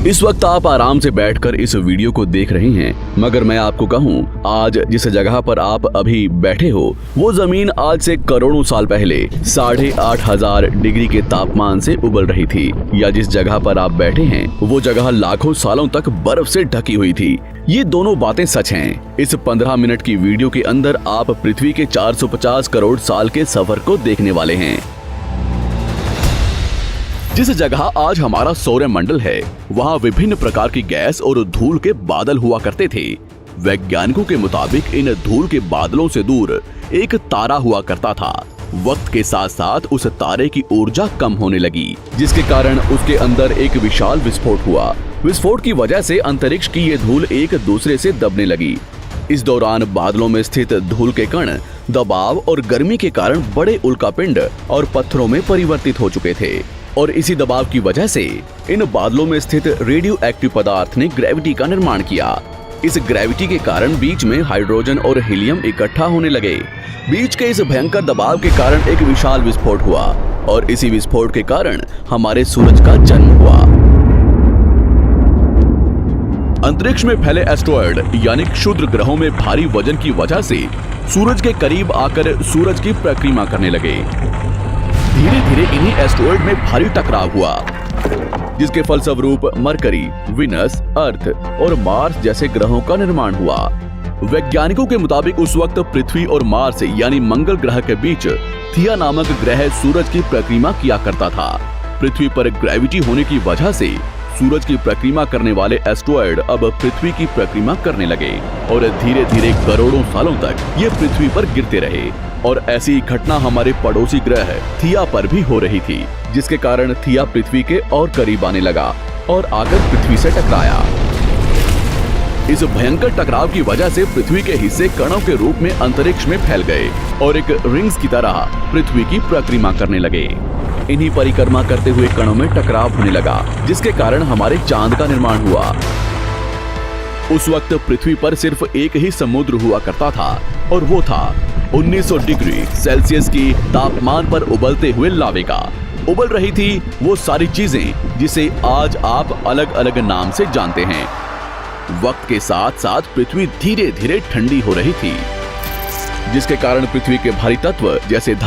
इस वक्त आप आराम से बैठकर इस वीडियो को देख रहे हैं, मगर मैं आपको कहूं, आज जिस जगह पर आप अभी बैठे हो वो जमीन आज से करोड़ों साल पहले 8,500 डिग्री के तापमान से उबल रही थी, या जिस जगह पर आप बैठे हैं वो जगह लाखों सालों तक बर्फ से ढकी हुई थी। ये दोनों बातें सच हैं। इस 15 मिनट की वीडियो के अंदर आप पृथ्वी के 450 करोड़ साल के सफर को देखने वाले हैं। जिस जगह आज हमारा सौरमंडल है, वहाँ विभिन्न प्रकार की गैस और धूल के बादल हुआ करते थे। वैज्ञानिकों के मुताबिक इन धूल के बादलों से दूर एक तारा हुआ करता था। वक्त के साथ साथ उस तारे की ऊर्जा कम होने लगी, जिसके कारण उसके अंदर एक विशाल विस्फोट हुआ। विस्फोट की वजह से अंतरिक्ष की ये धूल एक दूसरे से दबने लगी। इस दौरान बादलों में स्थित धूल के कण दबाव और गर्मी के कारण बड़े उल्कापिंड और पत्थरों में परिवर्तित हो चुके थे, और इसी दबाव की वजह से इन बादलों में स्थित रेडियो एक्टिव पदार्थ ने ग्रेविटी का निर्माण किया। इस ग्रेविटी के कारण बीच में हाइड्रोजन और हीलियम इकट्ठा होने लगे। बीच के इस भयंकर दबाव के कारण एक विशाल विस्फोट हुआ, और इसी विस्फोट के कारण हमारे सूरज का जन्म हुआ। अंतरिक्ष में फैले एस्ट्रॉयड यानी क्षुद्र ग्रहों में भारी वजन की वजह से सूरज के करीब आकर सूरज की परिक्रमा करने लगे। धीरे धीरे इन्हीं एस्ट्रॉयड में भारी टकराव हुआ, जिसके फलस्वरूप मरकरी, विनस, अर्थ और मार्स जैसे ग्रहों का निर्माण हुआ। वैज्ञानिकों के मुताबिक उस वक्त पृथ्वी और मार्स यानी मंगल ग्रह के बीच थिया नामक ग्रह सूरज की परिक्रमा किया करता था। पृथ्वी पर ग्रेविटी होने की वजह से सूरज की परिक्रमा करने वाले एस्ट्रॉयड अब पृथ्वी की परिक्रमा करने लगे, और धीरे धीरे करोड़ों सालों तक ये पृथ्वी पर गिरते रहे। और ऐसी घटना हमारे पड़ोसी ग्रह थिया पर भी हो रही थी, जिसके कारण थिया पृथ्वी के और करीब आने लगा और आकर पृथ्वी से टकराया। इस भयंकर टकराव की वजह से पृथ्वी के हिस्से कणों के रूप में अंतरिक्ष में फैल गए और एक रिंग्स की तरह पृथ्वी की परिक्रमा करने लगे। इन्हीं परिक्रमा करते हुए कणों में टकराव होने लगा, जिसके कारण हमारे चांद का निर्माण हुआ। उस वक्त पृथ्वी पर सिर्फ एक ही समुद्र हुआ करता था, और वो था 1900 डिग्री सेल्सियस की तापमान पर उबलते हुए लावे का। उबल रही थी वो सारी चीजें जिसे आज आप अलग अलग नाम से जानते हैं। वक्त के साथ साथ पृथ्वी धीरे धीरे ठंडी हो रही थी, जिसके कारण पृथ्वी के भारी तत्व जैसे धातु